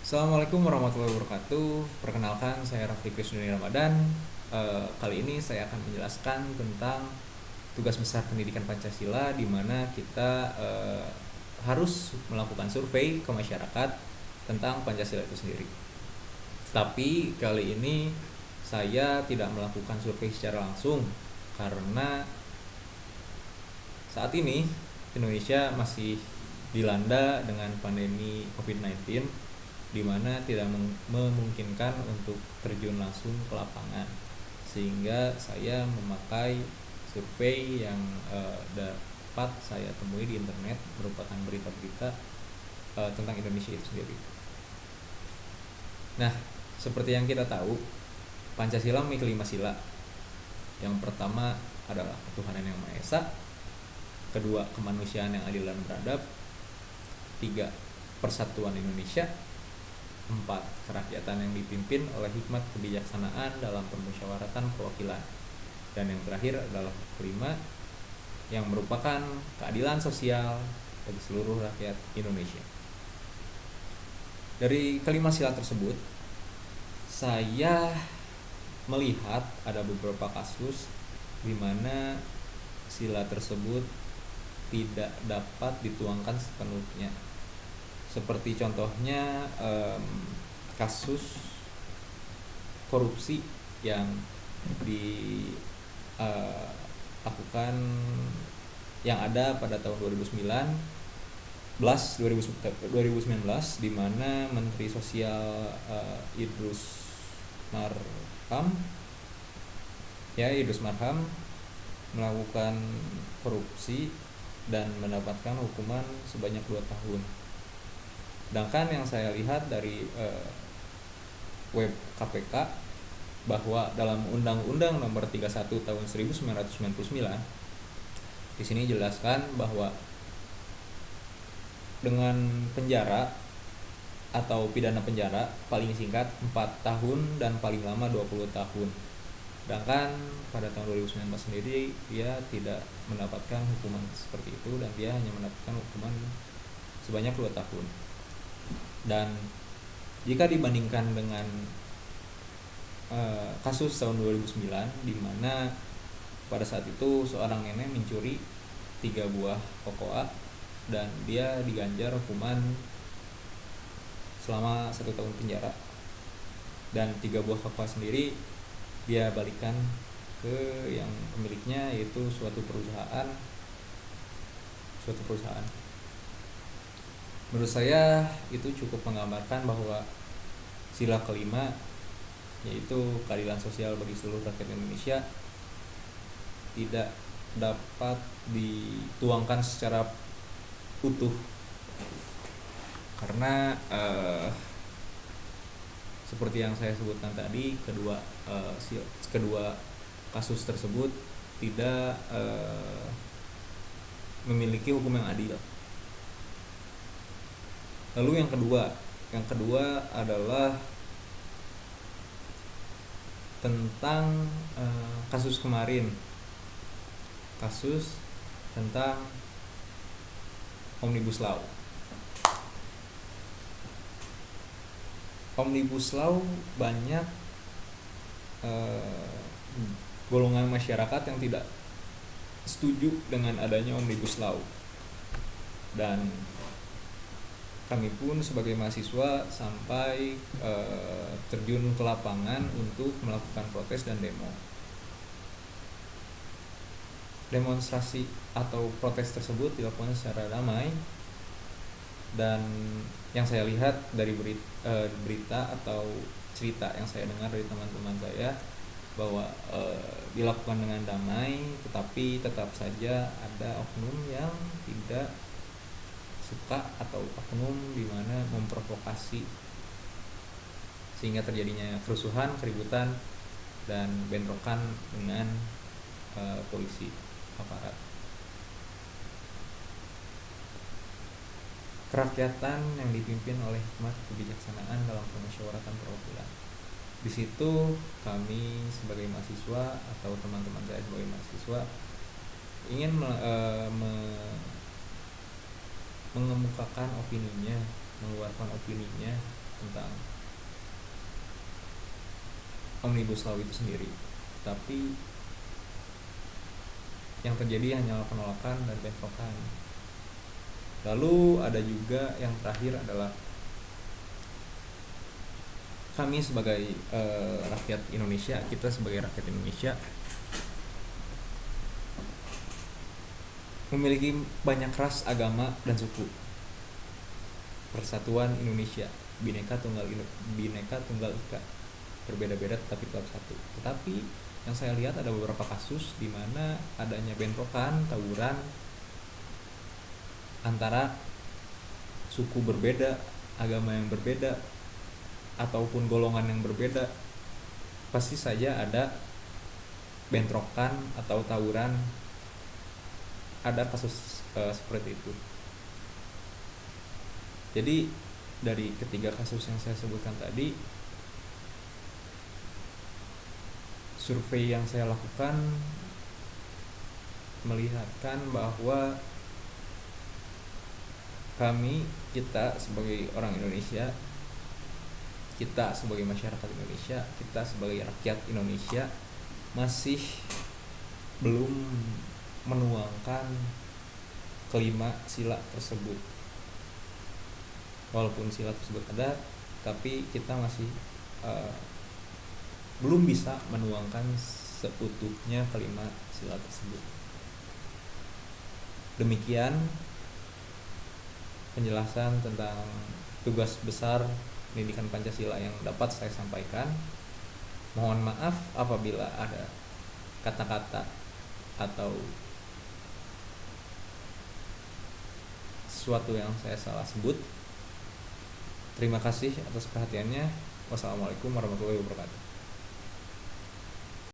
Assalamualaikum warahmatullahi wabarakatuh. Perkenalkan, saya Raffi Krisnuni Ramadan. Kali ini saya akan menjelaskan tentang tugas besar pendidikan Pancasila, di mana kita harus melakukan survei ke masyarakat tentang Pancasila itu sendiri. Tapi kali ini saya tidak melakukan survei secara langsung karena saat ini Indonesia masih dilanda dengan pandemi COVID-19, di mana tidak memungkinkan untuk terjun langsung ke lapangan, sehingga saya memakai survei yang dapat saya temui di internet, merupakan berita-berita tentang Indonesia itu sendiri. Nah, seperti yang kita tahu, Pancasila memiliki 5 sila. Yang pertama adalah ketuhanan yang Maha Esa, kedua kemanusiaan yang adil dan beradab, tiga persatuan Indonesia, empat kerakyatan yang dipimpin oleh hikmat kebijaksanaan dalam permusyawaratan perwakilan, dan yang terakhir adalah kelima, yang merupakan keadilan sosial bagi seluruh rakyat Indonesia. Dari kelima sila tersebut, saya melihat ada beberapa kasus di mana sila tersebut tidak dapat dituangkan sepenuhnya. Seperti contohnya kasus korupsi yang dilakukan yang ada pada tahun 2019, di mana Menteri Sosial Idrus Marham melakukan korupsi dan mendapatkan hukuman sebanyak 2 tahun. Sedangkan yang saya lihat dari web KPK, bahwa dalam Undang-Undang Nomor 31 Tahun 1999 di sini jelaskan bahwa dengan penjara atau pidana penjara paling singkat 4 tahun dan paling lama 20 tahun. Sedangkan pada tahun 2019 sendiri dia tidak mendapatkan hukuman seperti itu, dan dia hanya mendapatkan hukuman sebanyak 2 tahun. Dan jika dibandingkan dengan kasus tahun 2009, di mana pada saat itu seorang nenek mencuri 3 buah kokoa dan dia diganjar hukuman selama 1 tahun penjara, dan 3 buah kokoa sendiri dia balikan ke yang pemiliknya, yaitu suatu perusahaan. Menurut saya itu cukup menggambarkan bahwa sila kelima, yaitu keadilan sosial bagi seluruh rakyat Indonesia, tidak dapat dituangkan secara utuh karena seperti yang saya sebutkan tadi, kedua kasus tersebut tidak memiliki hukum yang adil. Lalu yang kedua adalah tentang kasus kemarin, kasus tentang Omnibus Law. Omnibus Law, banyak golongan masyarakat yang tidak setuju dengan adanya Omnibus Law, dan kami pun sebagai mahasiswa sampai terjun ke lapangan untuk melakukan protes dan demo. Demonstrasi atau protes tersebut dilakukan secara damai, dan yang saya lihat dari berita atau cerita yang saya dengar dari teman-teman saya, bahwa dilakukan dengan damai, tetapi tetap saja ada oknum yang tidak suka atau oknum di mana memprovokasi sehingga terjadinya kerusuhan, keributan, dan bentrokan dengan polisi, aparat. Kerakyatan yang dipimpin oleh hikmat kebijaksanaan dalam permusyawaratan perwakilan. Di situ kami sebagai mahasiswa atau teman-teman saya sebagai mahasiswa ingin mengemukakan opininya, mengeluarkan opininya tentang Omnibus Law itu sendiri, tapi yang terjadi hanyalah penolakan dan bentrokan. Lalu ada juga yang terakhir adalah kami sebagai rakyat Indonesia, kita sebagai rakyat Indonesia memiliki banyak ras, agama, dan suku. Persatuan Indonesia, Bhinneka Tunggal Ika, berbeda-beda tetapi tetap satu. Tetapi yang saya lihat ada beberapa kasus di mana adanya bentrokan, tawuran antara suku berbeda, agama yang berbeda, ataupun golongan yang berbeda. Pasti saja ada bentrokan atau tawuran, ada kasus seperti itu. Jadi dari ketiga kasus yang saya sebutkan tadi, survei yang saya lakukan melihatkan bahwa kita sebagai orang Indonesia, kita sebagai masyarakat Indonesia, kita sebagai rakyat Indonesia masih belum menuangkan kelima sila tersebut. Walaupun sila tersebut ada, tapi kita masih belum bisa menuangkan seutuhnya kelima sila tersebut. Demikian penjelasan tentang tugas besar pendidikan Pancasila yang dapat saya sampaikan. Mohon maaf apabila ada kata-kata atau sesuatu yang saya salah sebut. Terima kasih atas perhatiannya. Wassalamualaikum warahmatullahi wabarakatuh.